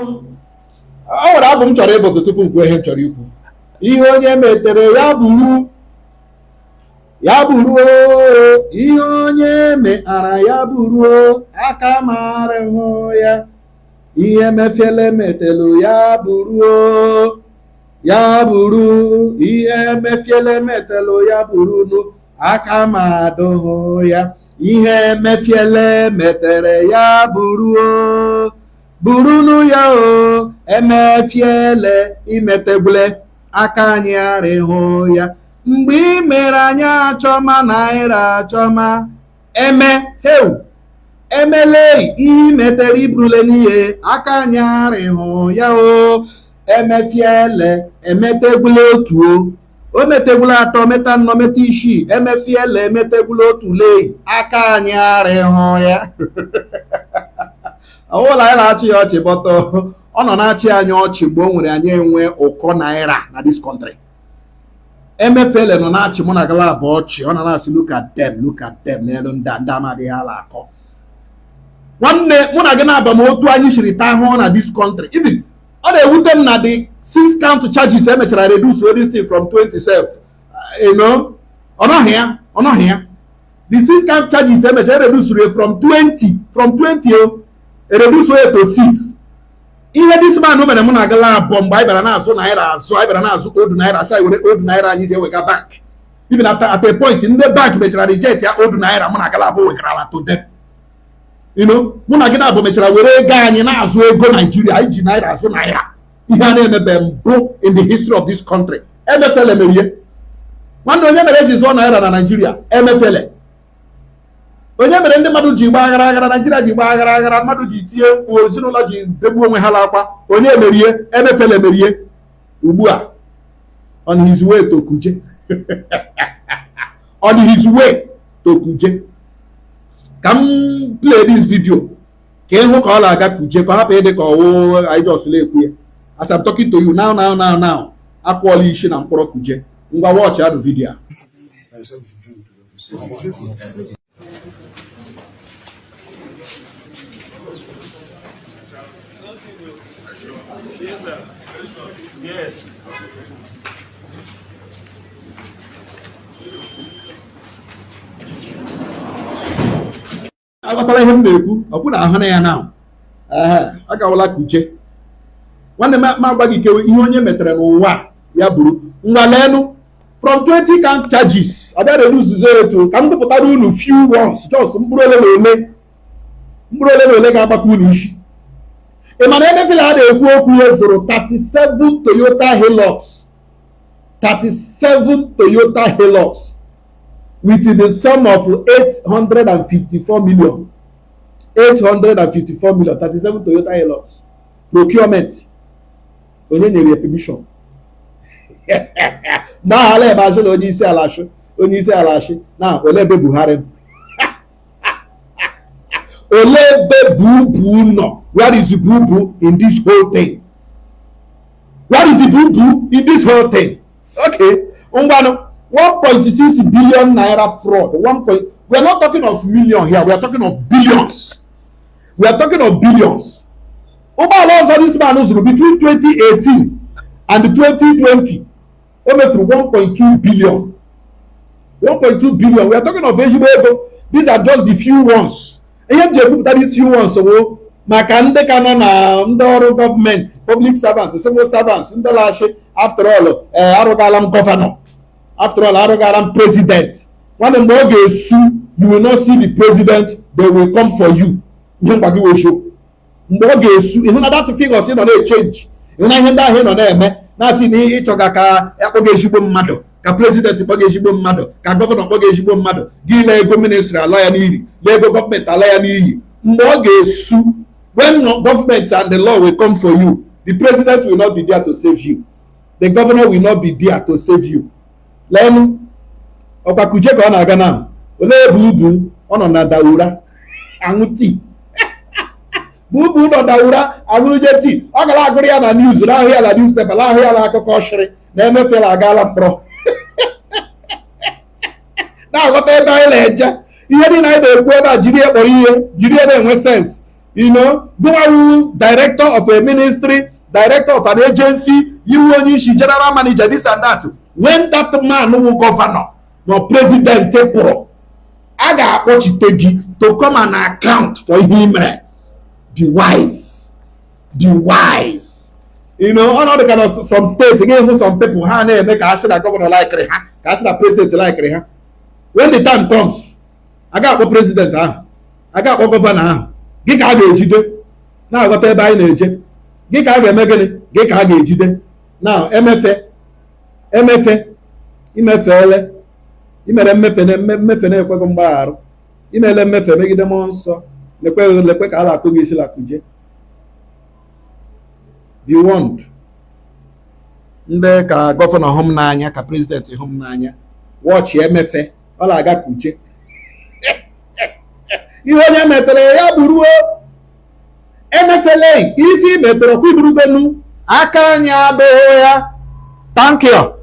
ọ nwere abụ m chọrọ ịbụtụ tupu m kwuo ihe m chọrọ ikwu. Ihe onye metere ya bụrụ ya bụrụ ihe onye meara ya bụrụ aka mara hụ ya. Ihe mefiele metelu ya bụrụ ya bụrụ ihe mefiele metelu ya bụrụ aka mmadụ hụ ya. Ihe mefiele metere ya bụrụ burunu ya o emefiele imetegbule aka anyị arịhụ ya. Mgbe ị mere anyị achọma naira achọma heu emele ihe metere iburule n'ihe aka anyị arịhụ ya o. Emefiele emetegbule otu o metegbule atọ meta nnọ meta isii emefiele emetegbule otu lee aka anyị arịhụ ya. Ọwụla anyị na-achị ya ọchị bọtọ ọ nọ na-achị anyị ọchị mgbe o nwere anyị enwe ụkọ naira na this country. Emefiele nọ na-achị mụ na gala abụọ ọchị ọ nọ na-asị look at them n'elu ndị amadịghị ala akọ. Nwanne mụ na gị na-aba m otu anyị siri taa ahụhụ na this country. Even ọ na-ewute m na the 6 count charges emechara reduce this thing from 20 self ọ nọghị ya the 6 count charges emechara reduce from 20 reduce way to 6. Ihe this man mere mụ na gala abụọ mgbe anyị bịara na-azụ naira azụ anyị bịara na-azụ odu naira asị anyị were odu naira anyị ji ewega bank. Even at a point ndị bank mechara reject ya odu naira mụ na gala abụọ wegarala to them. Mụ na gị na abụọ mechara were ego anyị na-azụ ego Nigeria anyị ji naira azụ naira. Ihe a na-emebe mbụ in the history of this country. Emefiele merie. Nwanne onye mere eji zụọ naira na Nigeria? Emefiele. Onye mere ndị mmadụ ji gba aghara Nigeria ji gba aghara mmadụ ji tie mkpu ezinụlọ ji degbuo onwe ha n'akwa? Onye merie? Emefiele merie. Ugbu a on his way to Kuje. On his way to Kuje. Ka m play this video ka ịhụ ka ọ na-aga Kuje ka ọ hapụ ịdị ka ọwụ anyị just na-ekwu ya. As I'm talking to you now akwụọla isi na mkpọrọ Kuje. Ngwa watch ya the video. Yes, sir. Yes. Aghọtala ihe m na-ekwu ọ bụ na ahụ na ya na agawala Kuje. Nwanne m agwa gị kewe ihe onye metere n'ụwa ya bụrụ ngwalenu from 20 count charges abịa reduce 0 to ka m gụpụtara unu few ones just mkpụrụ ole na ole ga-agbakọ unu isi. Ị mana Emefiele a na-ekwu okwu ihe zụrụ 37 Toyota Hilux 37 Toyota Hilux with the sum of 854 million 37 Toyota Hilux procurement. Onye nyere permission n'ahala ebe azụ na onye isi ala achị na olebe Buhari olebe bubu nọ. Where is the bubu in this whole thing? Where is the bubu in this whole thing? Okay, ngwanụ 1.6 billion naira fraud. We are not talking of million here, we are talking of billions. Ụgbọala ọzọ this man zụrụ between 2018 and 2020 o mefuru 1.2 billion. We are talking of ezigbo ego. These are just the few ones. Ihe m ji ekwupụta these few ones wo maka ndị ka nọ na ndị ọrụ gọọmenti, public servants, civil servants, ndị lachi after all arụgala m gọvanọ, after all arụgala m president. Nwanne mgbe ọ ga-esu you will not see the president, they will come for you. Ihe mgba gị wee show mgbe ọ ga-esu ịhụ na that figures ị nọ na-echange, ịhụ na ihe ndị ahụ ị nọ na-eme na-asị na ịchọga ka akpọga ezigbo mmadụ, ka president kpọga ezigbo mmadụ, ka gọvanọ kpọga ezigbo mmadụ, gị lee ego ministry ala ya n'iyi, lee ego gọọmenti ala ya n'iyi. Mgbe ọ ga-esu, when government and the law will come for you, the president will not be there to save you, the governor will not be there to save you. Lenu ọkwa Kuje ka ọ na-aga na olee ebe ubu ọ nọ na Daura aṅụ tii bubu nọ Daura aṅụrụje tii. Ọ gara agụrụ ya na news, n'ahụ ya na newspaper, n'ahụ ya na akụkọ ọshịrị na Emefiele agaala mkpọrọ. Na-aghọta ebe anyị na-eje ihe niile anyị na-ekwu ebe a jiri ekpọrọ ihe, jiri ebe enwe sens. You know, go director of a ministry, director of an agency, general manager, this and that. When that man who governor, no president, I got what you take to come and account for him. Be wise. Be wise. You know, all the kind of some states, again, some people, make I say that governor like it, I say that president like it. When the time comes, I got what president, I got what governor. Gị ka a ga-ejide na-aghọta ebe anyị na-eje, gị ka a ga-eme gịnị, gị ka a ga-ejide na imefeele imere mmefe na-ekweghị mgbagharụ, imele mmefe megide mmụọ nsọ, lekwe ka a na-akụ gị isi lakụje. Be warned. Ndị ka gọvanọ hụ m n'anya, ka prezidenti hụ m n'anya, wọchị emefe, ọ na-aga kuche. Ihe onye metere ya bụruo emefele ife metere kwa iburubenu aka anya abụghị ya. Thank you.